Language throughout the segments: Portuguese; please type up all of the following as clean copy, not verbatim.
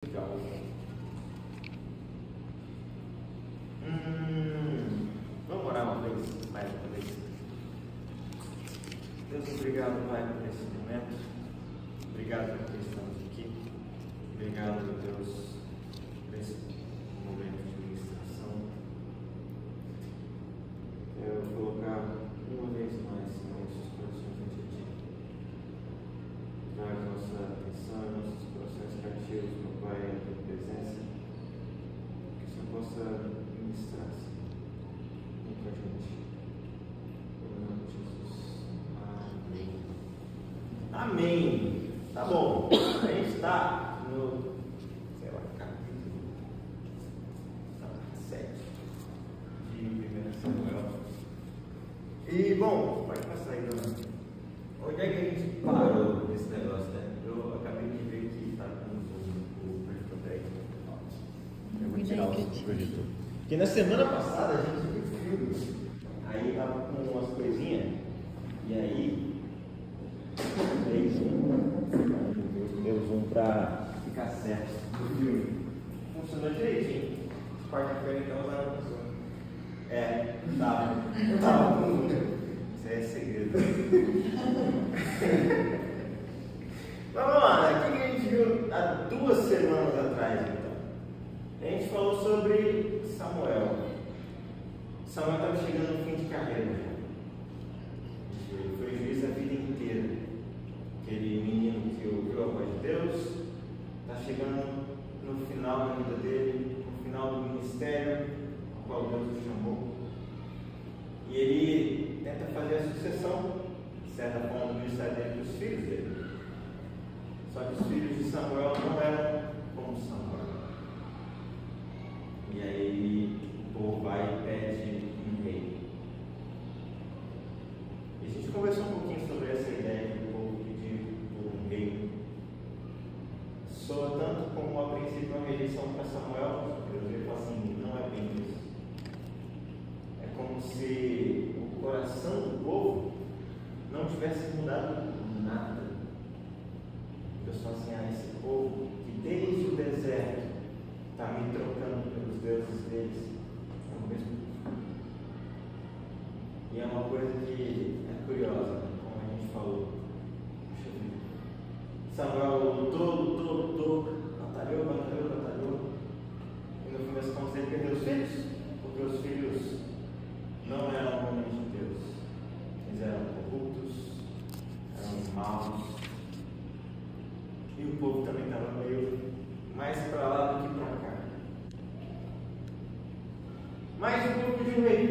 Legal. Vamos orar mais uma vez. Deus, obrigado, Pai, por esse momento. Obrigado por estamos aqui. Obrigado, Deus, por esse momento de ministração. Quero colocar uma vez mais, Senhor, nossos corações diante de Ti. Traz nossa atenção e nossos corações cativos, meu Pai, à Tua presença. Que o Senhor possa ministrar, Senhor, com a gente. Em nome de Jesus. Amém. Amém. Tá bom. A gente está no, sei lá, capítulo 7 de 1 Samuel. E, bom, pode passar aí, dona. Onde é que a gente parou nesse negócio, né? Eu acabei de ver que está com o projetor 10. Eu vou tirar o projetor. Porque na semana passada a gente viu filmes. Aí tava com umas coisinhas. E aí deu zoom pra ficar certo no filme. Funcionou direitinho. Quarta-feira então não funciona. Tava com zoom. Isso é segredo. Mas vamos lá, né? O que a gente viu há 2 semanas atrás, então? A gente falou sobre Samuel. Samuel estava chegando no fim de carreira já. Ele foi juiz a vida inteira. Aquele menino que ouviu a voz de Deus está chegando no final da vida dele, no final do ministério ao qual Deus o chamou. E ele tenta fazer a sucessão, de certa forma, do ministério dele para os filhos dele. Só que os filhos de Samuel não eram como Samuel. E aí o povo vai e pede um rei. E a gente conversou um pouquinho sobre essa ideia que o povo pediu por um rei. Soa tanto como a princípio uma rejeição para Samuel, Deus fala assim, não é bem isso. É como se o coração do povo não tivesse mudado nada. Deus fala assim, esse povo que desde o deserto está me trocando pelos deuses deles, é o mesmo povo. E é uma coisa que é curiosa, né? Como a gente falou. Samuel lutou, batalhou. E no fim das contas ele perdeu os filhos, porque os filhos não eram homens de Deus. Eles eram corruptos, eram maus. E o povo também estava meio mais para lá do que para cá. Mas o povo pediu um rei.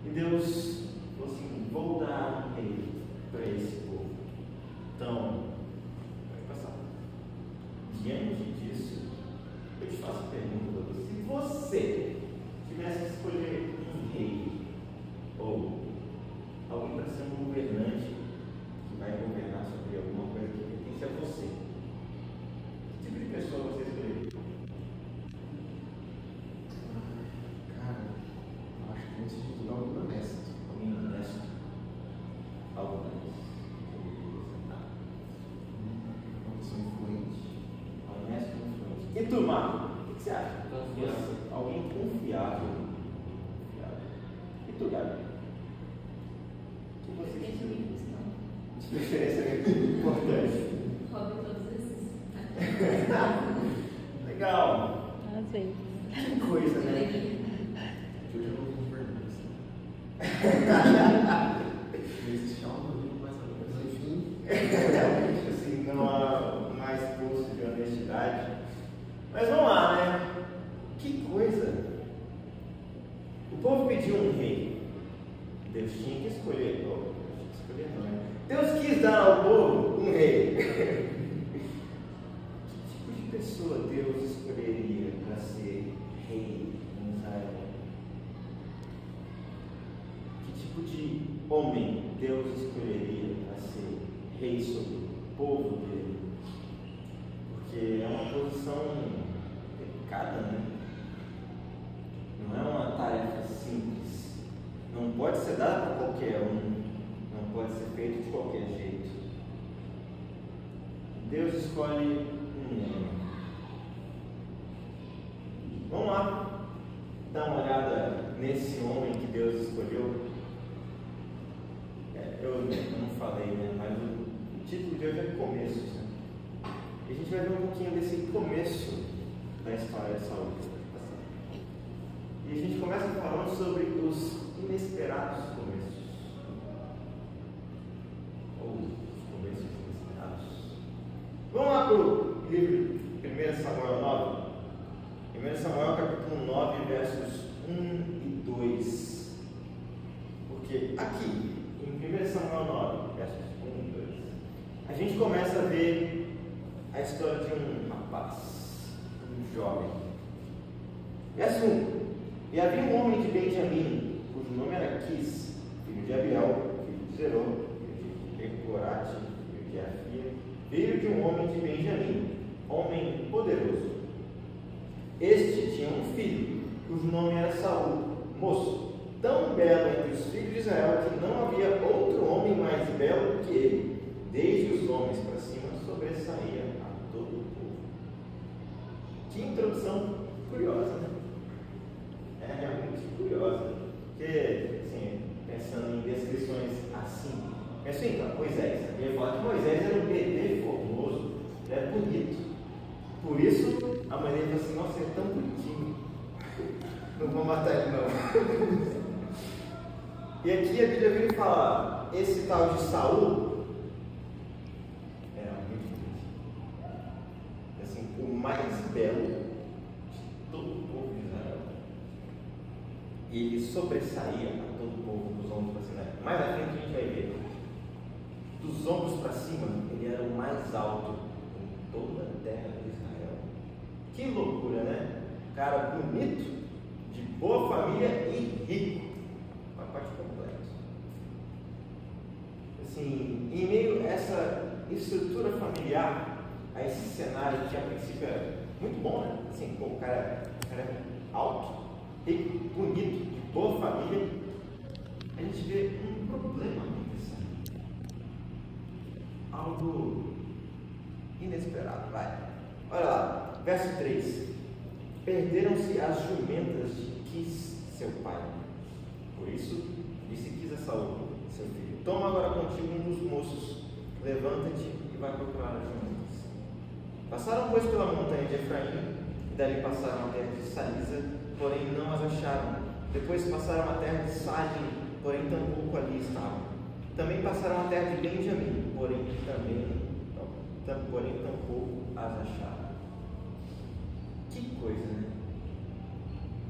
E Deus falou assim, vou dar um rei para esse povo. Então, vai passar. Diante disso, eu te faço a pergunta, se você tivesse que escolher um rei, ou alguém para ser um governante, que vai governar sobre alguma coisa que pertence a você, que tipo de pessoa você escolheria? Cara, eu acho que antes de tudo algo honesto. Alguém honesto? Algo honesto. Uma pessoa influente. Honesto e influente. E tu, Marco? O que você acha? Confiável. Alguém confiável. E tu, Gabi? O que você Depende escolheria? muito, não. De preferência é importante. Roube todos esses. Legal. Às vezes. Que coisa, né? Eu já não governança. Não existe algo ali mais ou menos, enfim. Realmente, assim, não há mais curso de honestidade. Mas vamos lá, né? Que coisa. O povo pediu um rei. Deus tinha que escolher. Oh, tinha que escolher não, né? Deus quis dar ao povo um rei. Que tipo de pessoa Deus escolheria para ser rei em Israel? Que tipo de homem Deus escolheria para ser rei sobre o povo dele? Porque é uma posição delicada, né? Não é uma tarefa simples. Não pode ser dada para qualquer um. Não pode ser feito de qualquer jeito. Deus escolhe um homem. nesse homem que Deus escolheu, eu não falei, né? Mas o título de hoje é Começos. Né? E a gente vai ver um pouquinho desse começo da história de Saul. E a gente começa falando sobre os inesperados começos. Ou os começos inesperados. Vamos lá para o livro 1 Samuel 9. 1 Samuel capítulo 9, versos 1 e 2. Porque aqui, em 1 Samuel 9, versos 1 e 2, a gente começa a ver a história de um rapaz, um jovem. Verso 1. E havia um homem de Benjamim, cujo nome era Quis, filho de Abiel, filho de Zerô, filho de Ecorate, filho de Afia, filho de um homem de Benjamim, homem poderoso. Este tinha um filho, cujo nome era Saul, moço, tão belo entre os filhos de Israel que não havia outro homem mais belo que ele. Desde os homens para cima sobressaía a todo o povo. Que introdução curiosa, né? É realmente curiosa. Porque, assim, pensando em descrições assim, pensa então, Moisés. Eu ia falar que Moisés era um bebê formoso, era bonito. Por isso, a mãe dele falou assim: nossa, ele é tão bonitinho. Não vou matar ele, não. E aqui a Bíblia vem falar: esse tal de Saul era muito bonito. Assim, o mais belo de todo o povo de Israel. E ele sobressaía a todo o povo dos ombros para cima. Mais à frente a gente vai ver. Dos ombros para cima, ele era o mais alto em toda a terra de Israel. Que loucura, né? Cara bonito, de boa família e rico. Pacote completo. Assim, em meio a essa estrutura familiar, a esse cenário que a princípio é muito bom, né? Assim, pô, o cara é alto, rico, bonito, de boa família, a gente vê um problema acontecendo. Algo inesperado, vai. Olha lá, verso 3. Perderam-se as jumentas de Quis, seu pai. Por isso, disse Quis a Saul, seu filho: toma agora contigo um dos moços, levanta-te e vai procurar as jumentas. Passaram, pois, pela montanha de Efraim, e dali passaram a terra de Salisa, porém não as acharam. Depois passaram a terra de Salim, porém tampouco ali estavam. Também passaram a terra de Benjamim, porém tampouco as acharam. Que coisa, né?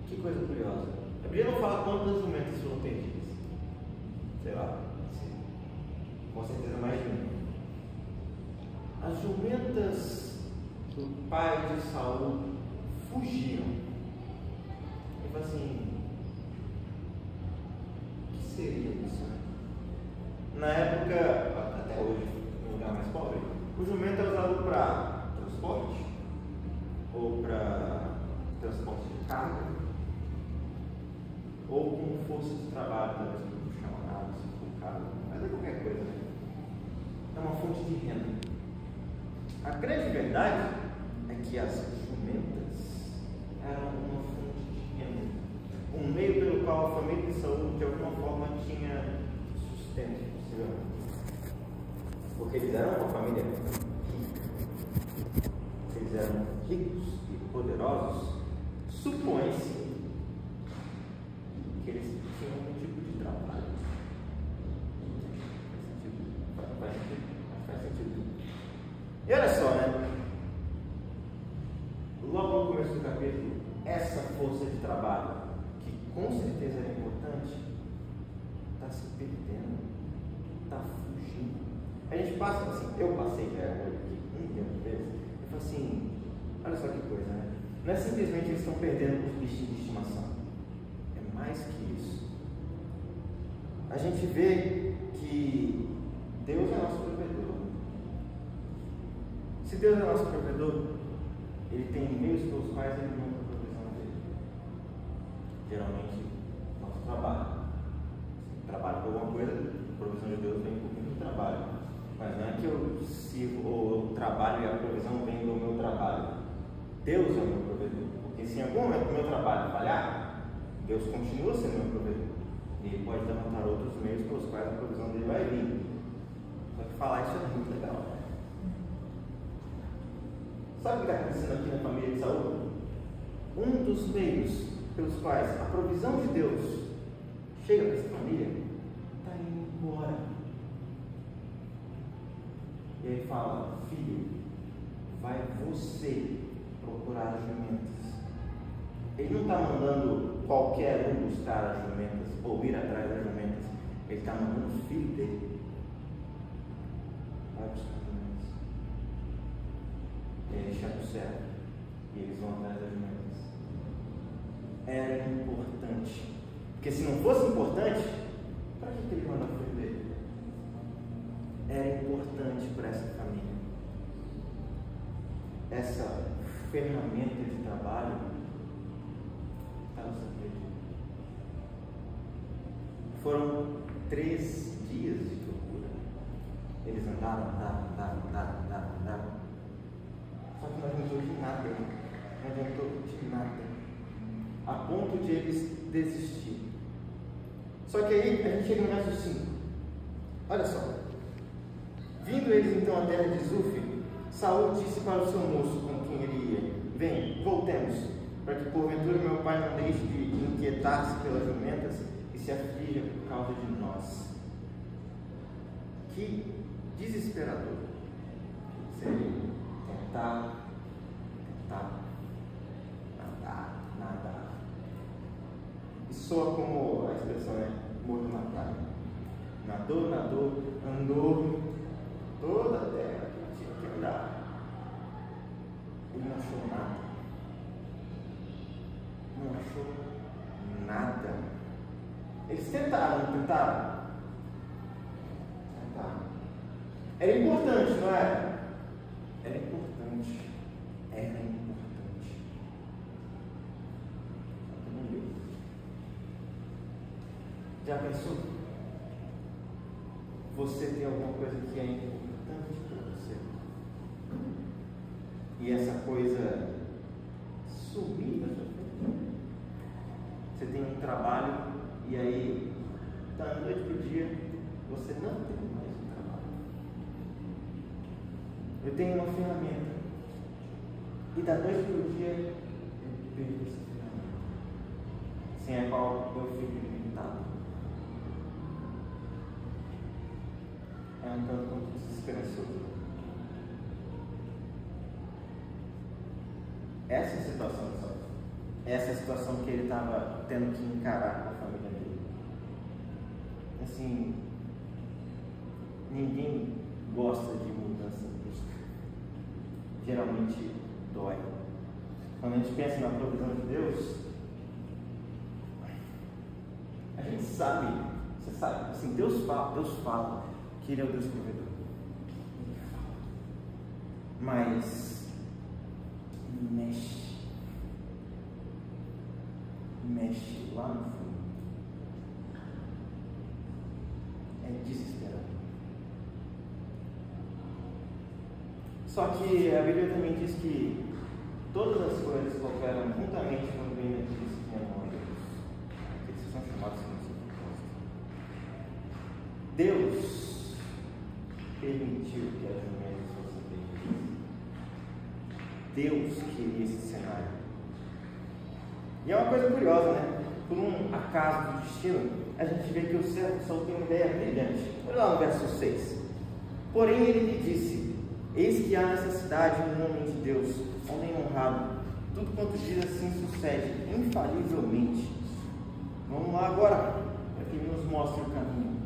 Que coisa curiosa. A Bíblia não fala quantas jumentas foram perdidas. Sei lá, com certeza mais de uma. As jumentas do pai de Saul fugiram. Ele falou assim: o que seria isso? Na época, até hoje, no lugar mais pobre, o jumento é usado para transporte, ou para transporte de carga, ou como força de trabalho, talvez para puxar uma água, se for um carro, mas é qualquer coisa, né? É uma fonte de renda. A grande verdade é que as jumentas eram uma fonte de renda, um meio pelo qual a família de Saul de alguma forma tinha sustento, possivelmente. Porque eles eram uma família rica. Eles eram ricos e poderosos. Supõe-se que eles tinham algum tipo de trabalho. Faz sentido. E olha só, né? Logo no começo do capítulo, essa força de trabalho, que com certeza era importante, está se perdendo, está fugindo. A gente passa assim, eu passei aqui 1 milhão de vezes, eu falo assim, olha só que coisa, né? Não é simplesmente eles estão perdendo os bichinhos de estimação, é mais que isso. A gente vê que Deus é nosso provedor. Se Deus é nosso provedor, Ele tem meios pelos quais Ele manda a provisão dele. Geralmente, nosso trabalho. Se trabalho por alguma coisa, a provisão de Deus vem por meio do trabalho. Mas não é que eu sirvo ou eu trabalho e a provisão vem do meu trabalho. Deus é o meu provedor. Porque se em algum momento o meu trabalho falhar, Deus continua sendo meu provedor. E Ele pode levantar outros meios pelos quais a provisão dele vai vir. Só que falar isso é muito legal. Sabe o que está acontecendo aqui na família de Saul? Um dos meios pelos quais a provisão de Deus chega para essa família está indo embora. E aí fala: filho, vai você procurar as jumentas. Ele não está mandando qualquer um buscar as jumentas ou ir atrás das jumentas. Ele está mandando o filho dele. Vai buscar as jumentas. E ele chama o céu. E eles vão atrás das jumentas. Era importante. Porque se não fosse importante, para que ele manda o filho dele? Era importante para essa família. Essa ferramenta de trabalho estava sendo. Foram 3 dias de procura. Eles andaram. Só que não adiantou de nada. Não adiantou de nada. A ponto de eles desistirem. Só que aí a gente chega no verso 5. Olha só. Vindo eles então à terra de Zuf, Saul disse para o seu moço com quem ele ia: vem, voltemos, para que porventura meu pai não deixe de inquietar-se pelas jumentas e se aflija por causa de nós. Que desesperador seria tentar, nadar. E soa como a expressão é morto na praia. Nadou, andou toda a terra que tinha que andar. Ele não achou nada. Não achou nada. Eles tentaram. Era importante, não era? Era importante. Não deu. Já pensou? Você tem alguma coisa que é importante para você e essa coisa sumir da sua vida. Você tem um trabalho e aí da noite para o dia você não tem mais um trabalho. Eu tenho uma ferramenta e da noite para o dia eu perco essa ferramenta, sem a qual eu fico limitado. É um tanto quanto desesperançoso. Essa é a situação de Saul. Essa é a situação que ele estava tendo que encarar com a família dele. Assim, ninguém gosta de mudança brusca. Geralmente dói. Quando a gente pensa na provisão de Deus, a gente sabe, você sabe, assim, Deus fala que Ele é o Deus provedor. Mas mexe lá no fundo. É desesperador. Só que a Bíblia também diz que todas as coisas cooperam juntamente com o bem daqueles que amam a Deus. Aqueles que são chamados segundo o seu propósito. Deus permitiu que as jumentas fossem perdidas. Deus queria esse cenário. E é uma coisa curiosa, né? Por um acaso do destino, a gente vê que o servo Saul tem uma ideia brilhante. Olha lá no verso 6. Porém ele lhe disse: eis que há nessa cidade um homem de Deus, homem honrado. Tudo quanto diz assim sucede, infalivelmente. Vamos lá agora, para que ele nos mostre o caminho.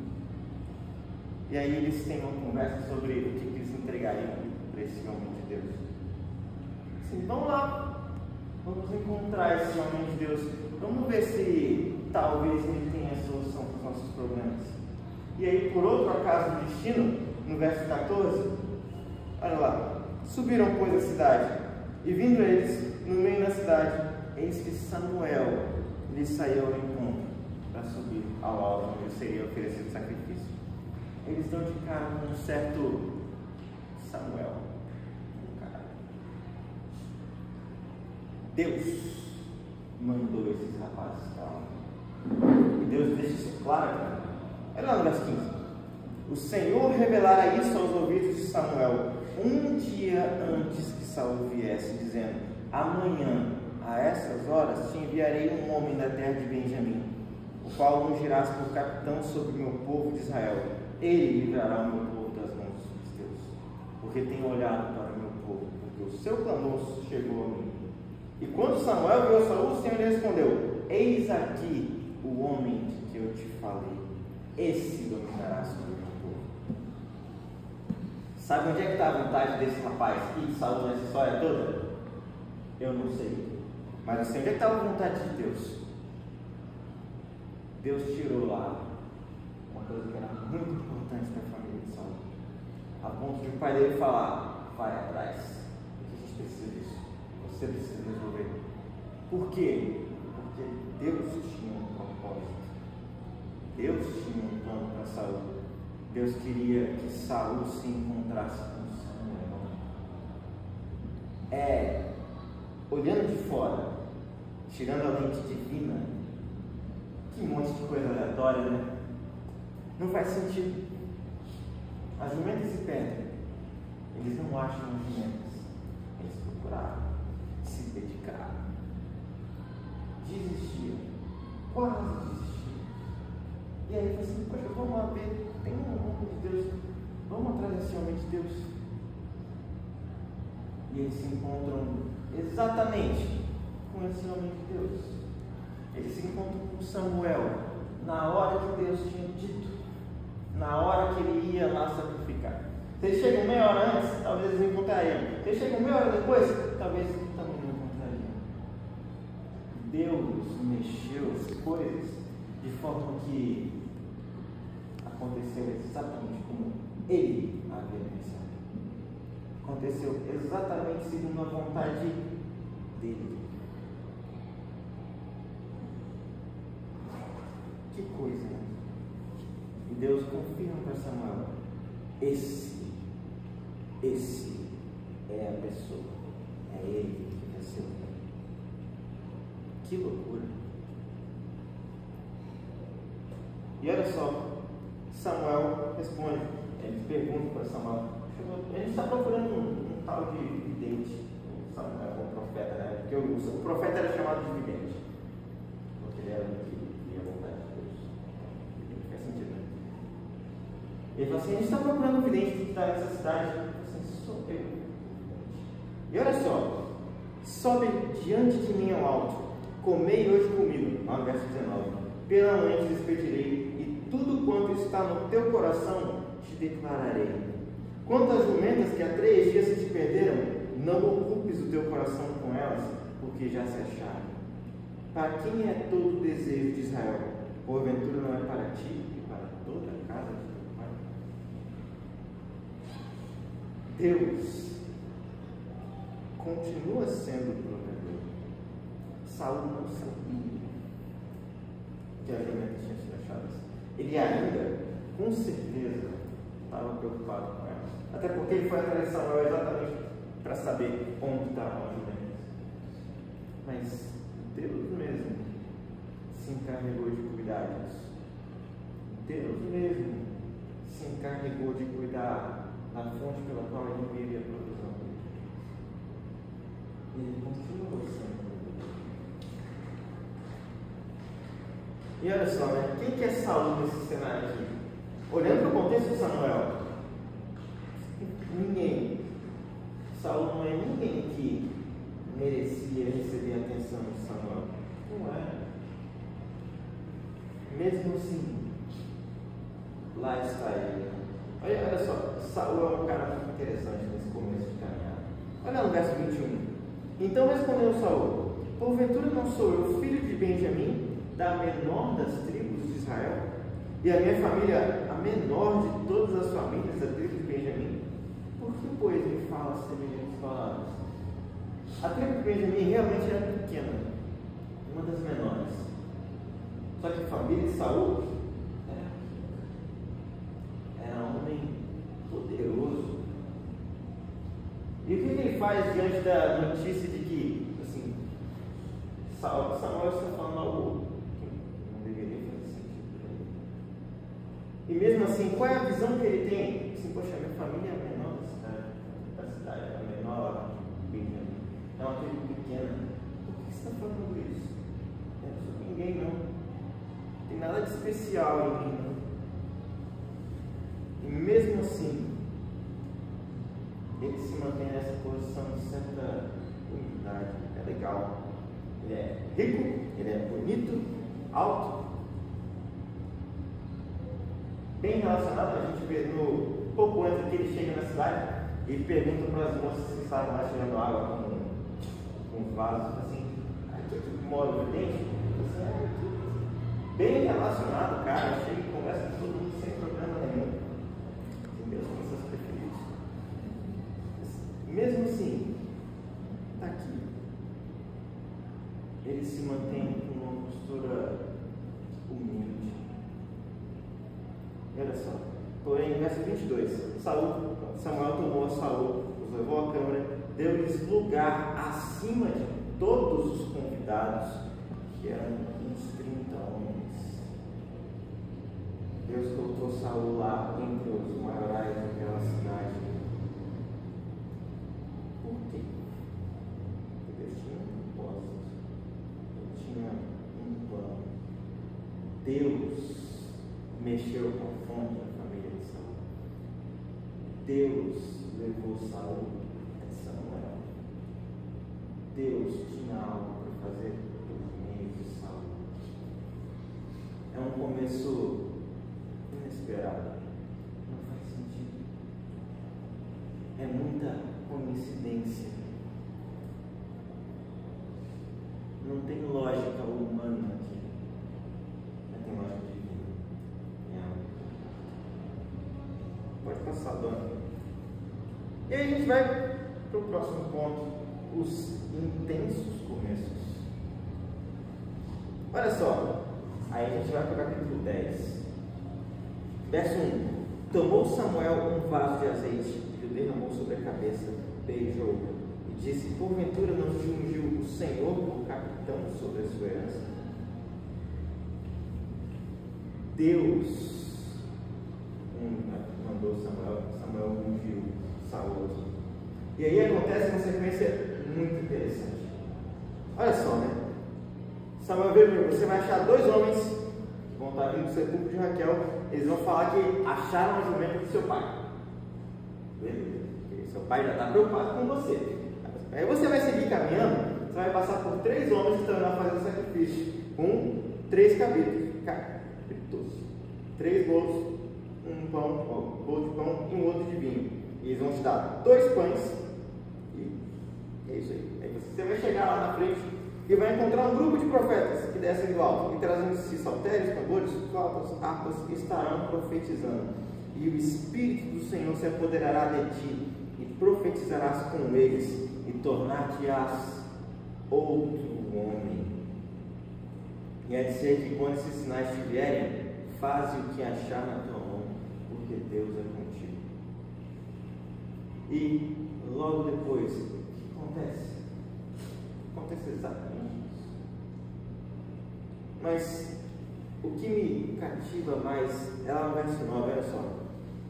E aí eles têm uma conversa sobre o que eles entregariam para esse homem de Deus. Assim, vamos lá. Vamos encontrar esse homem de Deus. Vamos ver se talvez ele tenha a solução para os nossos problemas. E aí, por outro acaso do destino, no verso 14, olha lá. Subiram, pois, a cidade, e vindo eles no meio da cidade, eis que Samuel lhes saiu ao encontro para subir ao alto onde seria oferecido sacrifício. Eles dão de cara com um certo Samuel. Deus mandou esses rapazes para lá. E Deus deixa isso claro aqui. Olha lá no verso 15. O Senhor revelara isso aos ouvidos de Samuel um dia antes que Saul viesse, dizendo: amanhã, a essas horas, te enviarei um homem da terra de Benjamim, o qual ungirás por capitão sobre o meu povo de Israel. Ele livrará o meu povo das mãos dos filisteus, porque tem olhado para o meu povo, porque o seu clamor chegou a mim. E quando Samuel viu a Saul, o Senhor lhe respondeu: eis aqui o homem de que eu te falei, esse dominará sobre o meu povo. Sabe onde é que está a vontade desse rapaz e de Saul nessa história toda? Eu não sei. Mas eu sei onde é que estava a vontade de Deus. Deus tirou lá uma coisa que era muito importante para a família de Saul, a ponto de o pai dele falar: vai atrás, porque a gente precisa disso, você precisa resolver. Por quê? Porque Deus tinha um propósito, Deus tinha um plano para Saul. Deus queria que Saul se encontrasse com Samuel. Olhando de fora, tirando a lente divina, que monte de coisa aleatória, né? Não faz sentido. As jumentas se perdem. Eles não acham as jumentas. Eles procuraram, se dedicaram, desistiram, quase desistiram. E aí você assim: poxa, vamos lá ver, tem um homem de Deus, vamos atrás desse homem de Deus. E eles se encontram exatamente com esse homem de Deus. Eles se encontram com Samuel na hora que Deus tinha dito, na hora que ele ia lá sacrificar. Se eles chegam meia hora antes, talvez eles encontrariam. Se eles chegam meia hora depois, talvez eles também não encontrariam. Deus mexeu as coisas de forma que aconteceu exatamente como ele havia pensado. Aconteceu exatamente segundo a vontade dele. Que coisa, né? E Deus confirma para Samuel: esse é a pessoa, é ele que vai ser o rei. Que loucura! E olha só, Samuel responde, ele pergunta para Samuel: a gente está procurando um tal de vidente, Samuel, o profeta, né? Porque o profeta era chamado de vidente, porque ele era o que via a vontade de Deus. Faz sentido, né? Ele falou assim: a gente está procurando um vidente que está nessa cidade. Eu falei assim: sou eu. E olha só, sobe diante de mim ao alto, comei hoje comigo, lá no verso 19, pela manhã te despedirei, e tudo quanto está no teu coração te declararei. Quanto às jumentas que há 3 dias se te perderam, não ocupes o teu coração com elas, porque já se acharam. Para quem é todo o desejo de Israel? Porventura não é para ti e para toda a casa de teu pai? Deus continua sendo provedor. Saul não sabia que as jumentas tinham sido achadas. Ele ainda, com certeza, estava preocupado com elas. Até porque ele foi atrás de Samuel exatamente para saber onde estavam as jumentas. Mas Deus mesmo se encarregou de cuidar disso. Deus mesmo se encarregou de cuidar da fonte pela qual ele viria a provisão dele. E ele continuou sendo. E olha só, né? Quem que é Saul nesse cenário aqui? Olhando para o contexto de Samuel, ninguém. Saul não é ninguém que merecia receber a atenção de Samuel. Não é. Mesmo assim, lá está ele. Olha só, Saul é um cara muito interessante nesse começo de caminhada. Olha no verso 21. Então respondeu Saul: porventura não sou eu filho de Benjamim, da menor das tribos de Israel? E a minha família, a menor de todas as famílias da tribo de Benjamim? Por que, pois, me fala semelhantes palavras? A tribo de Benjamim realmente era pequena, uma das menores. Só que a família de Saul era um homem poderoso. E o que ele faz diante da notícia de que, assim, Samuel quem? Assim, poxa, minha família é a menor da cidade, é a menor pequena. É uma tribo pequena. Por que você está falando isso? Eu não sou ninguém, não. Não tem nada de especial em mim, não. E mesmo assim, ele se mantém nessa posição de certa humildade. É legal. Ele é rico, ele é bonito, alto. Bem relacionado, a gente vê pouco antes que ele chega na cidade e pergunta para as moças que estavam lá tirando água com os vasos, assim, aqui que mora o vidente? Bem relacionado, cara. Chega e conversa com todo mundo sem problema nenhum. Tem meus pessoas preferidos. Mesmo assim, está aqui. Ele se mantém com uma postura humilde. E olha só, porém, verso 22, Samuel tomou a Saul, os levou à câmara, deu-lhes lugar acima de todos os convidados, que eram uns 30 homens. Deus colocou Saul lá entre os maiorais daquela cidade. Por quê? Porque Deus tinha um propósito, Ele tinha um plano. Deus mexeu com a fonte da família de Saul. Deus levou Saul a Samuel. Deus tinha algo para fazer por meio de Saul. É um começo inesperado. Não faz sentido. É muita coincidência. Não tem lógica humana aqui. Não tem lógica divina. Pode passar, dona. E aí a gente vai para o próximo ponto: os intensos começos. Olha só, aí a gente vai para o capítulo 10, verso 1. Tomou Samuel um vaso de azeite e o derramou sobre a cabeça, beijou e disse: porventura não te ungiu o Senhor por capitão sobre a sua herança? Deus mandou Samuel ungiu Saul. E aí acontece uma sequência muito interessante. Olha só, né? Samuel veio, você vai achar dois homens que vão estar vindo do sepulcro de Raquel. Eles vão falar que acharam a jumenta do seu pai. Beleza? Porque seu pai já está preocupado com você. Aí você vai seguir caminhando, você vai passar por 3 homens que estão lá fazendo sacrifício, com 3 cabritos, 3 bolos, um bolo de pão e um outro de vinho. E eles vão te dar 2 pães. E é isso aí. Aí você vai chegar lá na frente e vai encontrar um grupo de profetas que descem do alto e trazendo de si saltérios, tambores, flautas, harpas, e estarão profetizando. E o Espírito do Senhor se apoderará de ti e profetizarás com eles e tornar-te-ás outro homem. E é dizer que quando esses sinais te vierem, faze o que achar na tua mão, porque Deus é contigo. E logo depois, o que acontece? Acontece exatamente isso. Mas o que me cativa mais é lá no verso 9, olha só.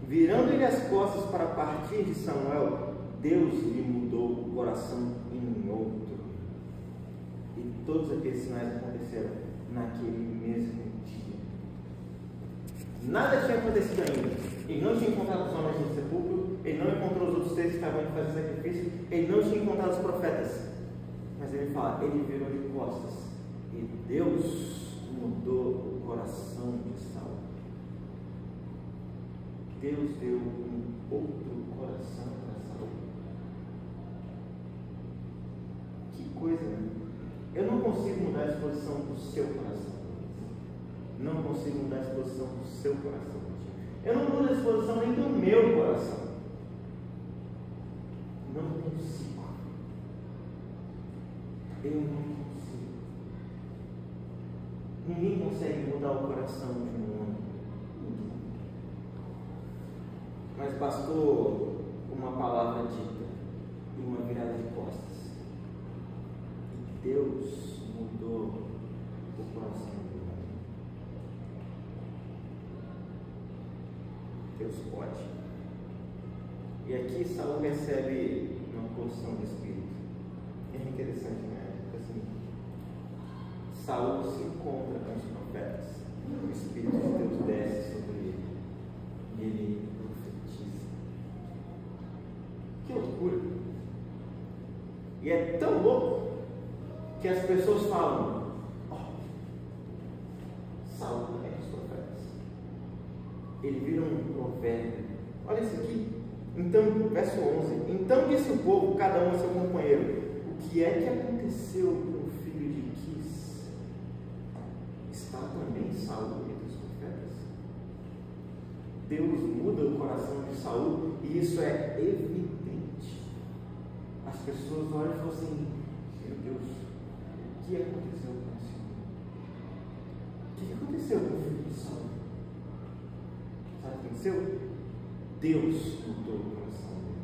Virando-lhe as costas para partir de Samuel, Deus lhe mudou o coração em outro. E todos aqueles sinais aconteceram naquele mesmo dia. Nada tinha acontecido ainda. Ele não tinha encontrado os homens no sepulcro, ele não encontrou os outros 3 que estavam indo fazer sacrifício, ele não tinha encontrado os profetas. Mas ele fala, ele virou de costas. E Deus mudou o coração de Saul. Deus deu um outro coração para Saul. Que coisa, né? Eu não consigo mudar a disposição do seu coração. Não consigo mudar a disposição do seu coração. Eu não mudo a disposição nem do meu coração. Não consigo. Eu não consigo. Ninguém consegue mudar o coração de um homem. Mas bastou uma palavra dita e uma virada de costas. E Deus mudou o coração do homem. Deus pode. E aqui Saul recebe uma porção do Espírito. É interessante, né? Assim, Saul se encontra com os profetas. O Espírito de Deus desce sobre ele. E ele profetiza. Que loucura! E é tão louco que as pessoas falam: Saul é dos profetas. Ele vira um provérbio. Olha isso aqui. Então, verso 11: Então disse o povo, cada um a seu companheiro: O que é que aconteceu com o filho de Quis? Está também Saul entre os profetas? Deus muda o coração de Saul e isso é evidente. As pessoas olham e falam assim: Meu Deus, o que aconteceu com esse homem? O que aconteceu com o filho de Saul? Sabe o que aconteceu? Deus mudou o coração dele.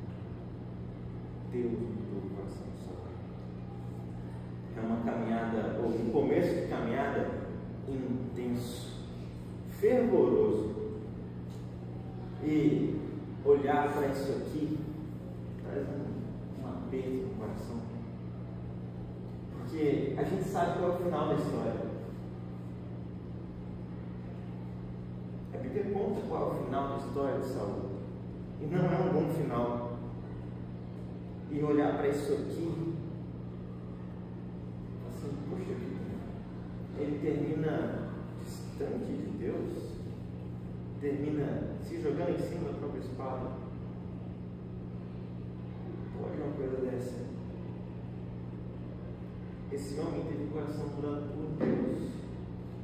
Deus mudou o coração de Saul. É uma caminhada, ou um começo de caminhada intenso, fervoroso. E olhar para isso aqui traz um aperto no coração. Porque a gente sabe qual é o final da história. A Bíblia conta qual é o final da história de Saul. E não é um bom final. E olhar para isso aqui, assim, poxa vida, ele termina distante de Deus, termina se jogando em cima da própria espada. Pode uma coisa dessa. Esse homem teve o coração mudado por Deus.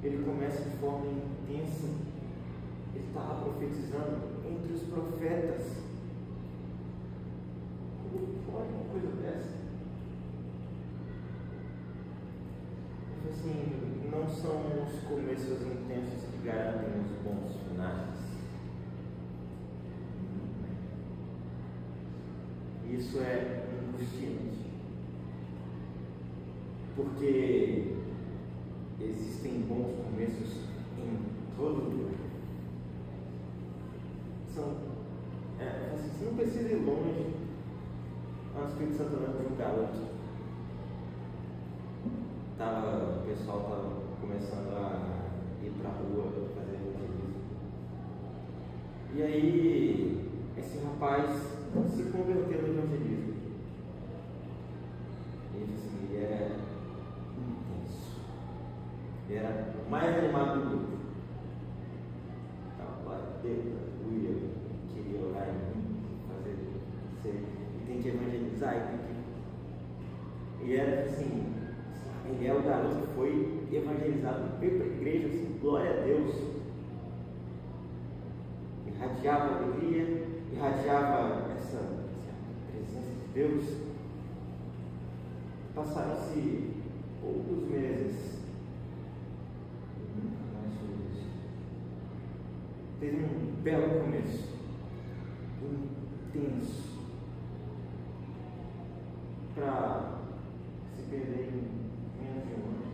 Ele começa de forma intensa. Ele estava profetizando entre os profetas. Como pode uma coisa dessa? Assim, não são os começos intensos que garantem os bons finais. Isso é angustiante. Porque existem bons começos em todo lugar. Assim, você não precisa ir longe. O Espírito Santo não é um garoto. O pessoal estava começando a ir para a rua fazer evangelismo. E aí, esse rapaz se converteu no evangelismo. Ele era intenso. Ele era o mais animado do grupo. Estava lá dentro, queria orar em mim, e tem que evangelizar, e era assim, ele é o garoto que foi evangelizado, veio para a igreja, assim, glória a Deus, irradiava alegria, irradiava essa presença de Deus. Passaram-se poucos meses, nunca mais foi isso. Teve um belo começo, intenso, para se perder em menos de um ano.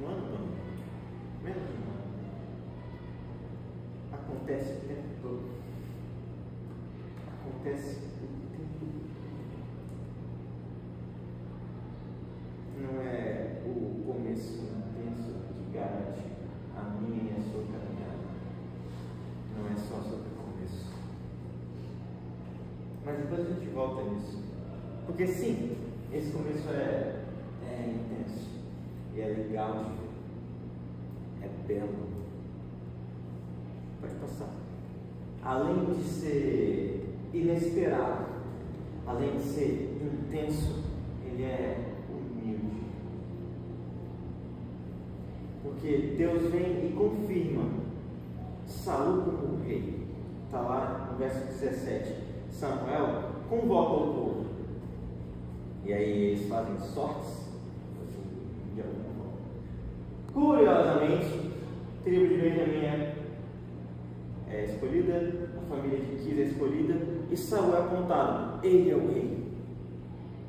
Um ano não, menos de um ano. Acontece o tempo todo. Acontece o tempo todo. Não é o começo intenso que garante a minha e a sua caminhada. Não é só sobre o começo. Mas depois a gente volta nisso. Porque sim, esse começo é intenso. E é legal de ver. É belo. Pode passar. Além de ser inesperado, além de ser intenso, ele é humilde. Porque Deus vem e confirma Saul como rei. Está lá no verso 17. Samuel convoca o povo. E aí eles fazem sortes. De alguma forma. Curiosamente, a tribo de Benjamim é escolhida, a família de Quis é escolhida, e Saul é apontado. Ele é o rei.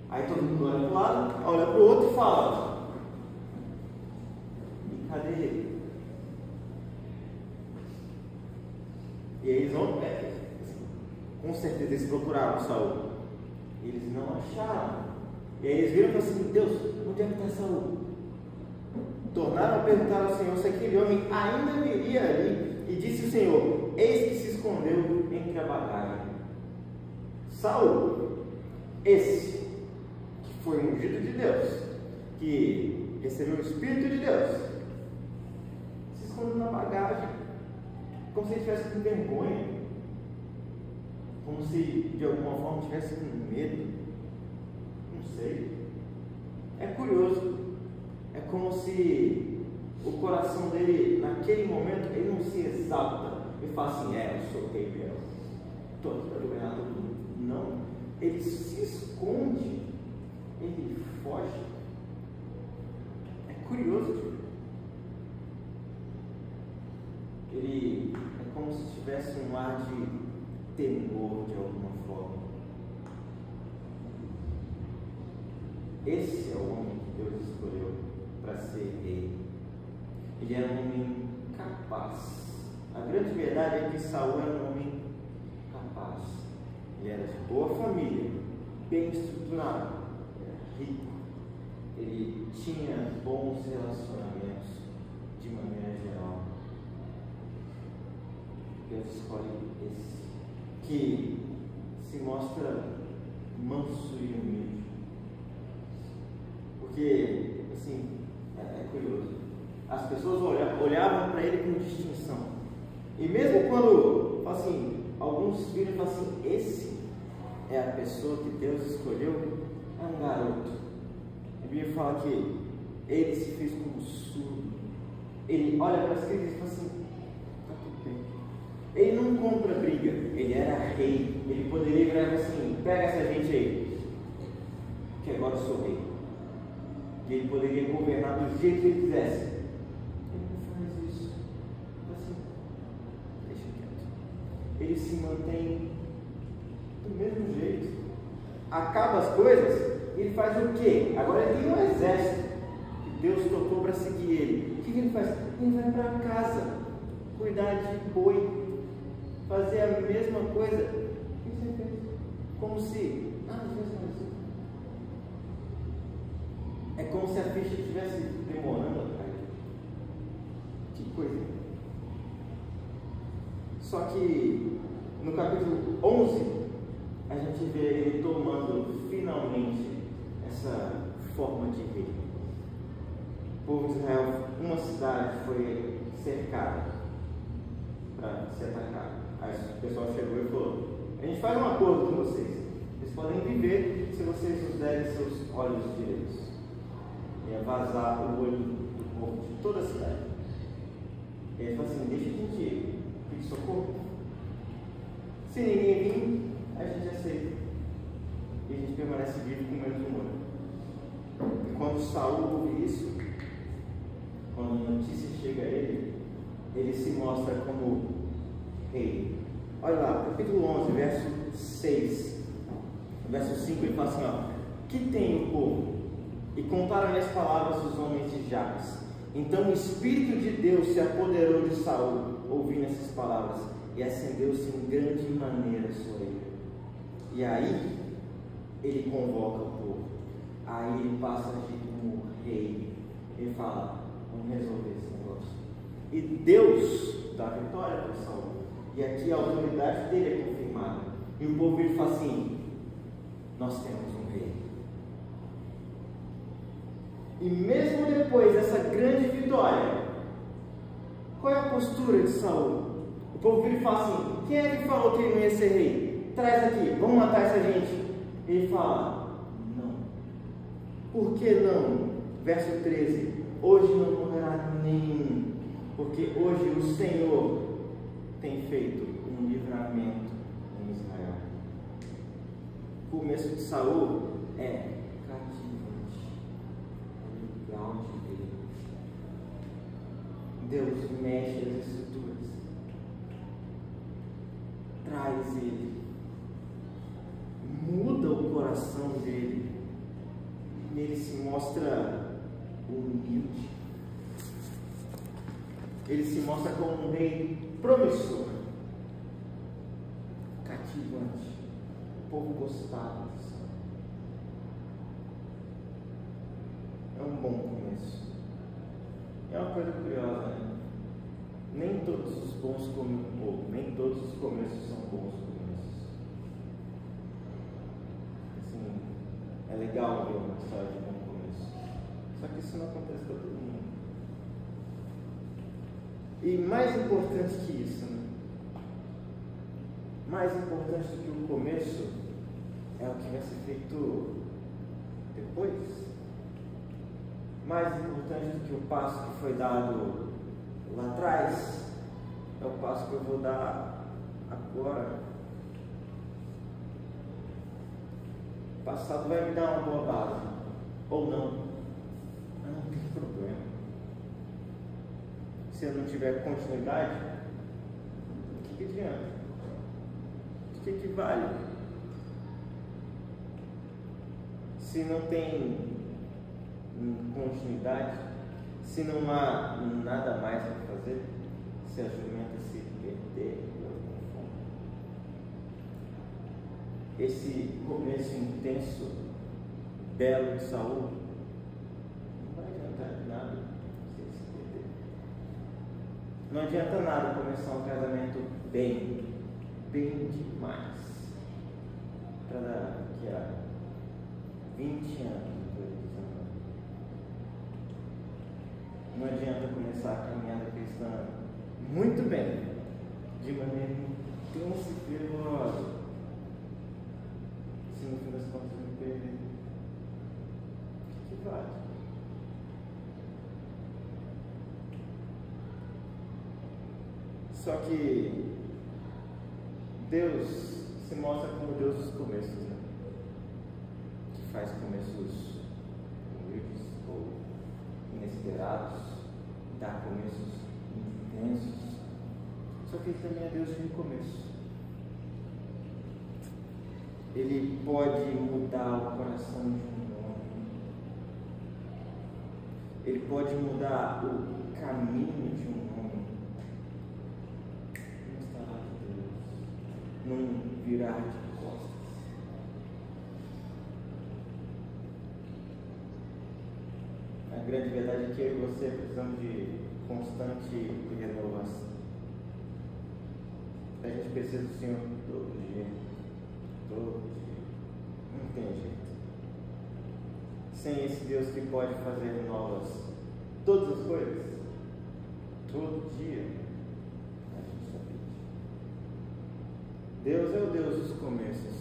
Aí todo mundo olha para um lado, olha para o outro e fala: e cadê ele? E aí eles vão, certeza eles procuraram Saul. Eles não acharam. E aí eles viram e falaram assim: Deus, onde é que está Saul? Tornaram a perguntar ao Senhor se aquele homem ainda viria ali. E disse o Senhor: eis que se escondeu entre a bagagem. Saul, esse que foi ungido de Deus, que recebeu o Espírito de Deus, se escondeu na bagagem, como se ele estivesse com vergonha, como se de alguma forma estivesse com medo. Não sei. É curioso. É como se o coração dele, naquele momento, ele não se exalta e fala assim: eu sou o rei mesmo, estou aqui para governar todo mundo. Não, ele se esconde, ele foge. É curioso. Ele é como se tivesse um ar de temor de alguma forma. Esse é o homem que Deus escolheu para ser rei. Ele era um homem capaz. A grande verdade é que Saul era um homem capaz. Ele era de boa família, bem estruturado, era rico. Ele tinha bons relacionamentos de maneira geral. Deus escolhe esse, que se mostra manso e humilde. Porque, assim, é curioso. As pessoas olhavam para ele com distinção. E mesmo quando, assim, alguns viram e falam assim: esse é a pessoa que Deus escolheu, é um garoto. A Bíblia fala que ele se fez como surdo. Ele olha para as crianças e fala assim: está tudo bem. Ele não compra briga, ele era rei. Ele poderia virar e falar assim: pega essa gente aí, que agora eu sou rei. E ele poderia governar do jeito que ele quisesse. Ele não faz isso. Assim, deixa quieto. Ele se mantém do mesmo jeito. Acaba as coisas, ele faz o quê? Agora ele tem um exército que Deus tocou para seguir ele. O que ele faz? Ele vai para casa, cuidar de boi, fazer a mesma coisa que você fez. Como se é como se a ficha estivesse demorando a cair. Que coisa. Só que no capítulo 11 a gente vê ele tomando finalmente essa forma de rei. O povo de Israel, uma cidade foi cercada para se atacar. Aí o pessoal chegou e falou: a gente faz um acordo com vocês. Vocês podem viver se vocês nos derem seus olhos direitos. Ia vazar o olho do povo de toda a cidade. E ele falou assim: deixa a gente pedir socorro. Se ninguém vir, a gente aceita. E a gente permanece vivo com menos um olho. E quando Saul ouve isso, quando a notícia chega a ele, ele se mostra como rei. Olha lá, capítulo 11, verso 6. No verso 5 ele fala assim: ó, que tem o povo? E contaram-lhe as palavras dos homens de Jabes. Então o Espírito de Deus se apoderou de Saul, ouvindo essas palavras, e acendeu-se em grande maneira sua ira. E aí ele convoca o povo. Aí ele passa a agir como rei. Ele fala: vamos resolver esse negócio. E Deus dá vitória para Saul. E aqui a autoridade dele é confirmada. E o povo ele fala assim: nós temos um rei. E mesmo depois dessa grande vitória, qual é a postura de Saul? O povo vira e fala assim: quem é que falou que ele não ia ser rei? Traz aqui, vamos matar essa gente. Ele fala: não. Por que não? Verso 13: hoje não morrerá nenhum, porque hoje o Senhor tem feito um livramento em Israel. O começo de Saul é cativante, é legal de ver. Deus mexe as estruturas, traz ele, muda o coração dele, e ele se mostra humilde. Ele se mostra como um rei promissor, cativante. cativante. O povo gostava disso. É um bom começo. É uma coisa curiosa, né? Nem todos os começos são bons começos. Assim, é legal ver uma história de bom começo. Só que isso não acontece para todo mundo. E mais importante que isso, né? Mais importante do que o começo é o que vai ser feito depois. Mais importante do que o passo que foi dado lá atrás é o passo que eu vou dar agora. O passado vai me dar uma boa base, ou não. Não tem problema. Se eu não tiver continuidade, o que adianta? O que vale? Se não tem continuidade, se não há nada mais a fazer, se a jumenta se perder, esse começo intenso, belo de Saul, não vai adiantar nada se ele se perder. Não adianta nada começar um casamento bem demais, para daqui a 20 anos. Não adianta começar a caminhada cristã muito bem, de maneira intensa e fervorosa, se no fim das contas eu me perder. O que vale? Só que Deus se mostra como Deus dos começos, né? Que faz começos humildes ou inesperados, dá começos intensos. Só que Ele também é Deus de recomeço. Ele pode mudar o coração de um homem. Ele pode mudar o caminho de um homem. Não estará de Deus. Não virar de costas. A grande verdade é que eu e você precisamos de constante renovação. A gente precisa do Senhor todo dia. Todo dia. Não tem jeito. Sem esse Deus que pode fazer novas todas as coisas, todo dia, a gente só pede. Deus é o Deus dos começos,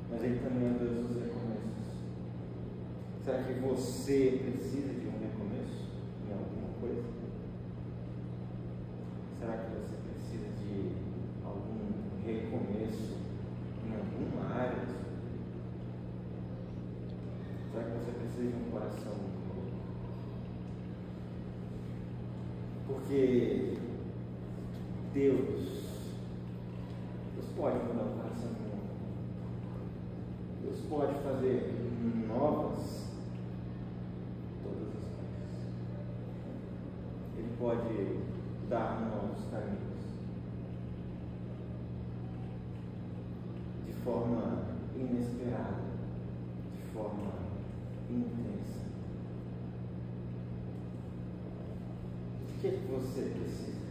mas Ele também é o Deus dos recomeços. Será que você precisa de um recomeço em alguma coisa? Será que você precisa de algum recomeço em alguma área? Será que você precisa de um coração novo? Porque Deus pode mudar o coração do mundo. Deus pode fazer novas todas as coisas. Ele pode dar novos caminhos de forma inesperada, de forma intensa. O que você precisa?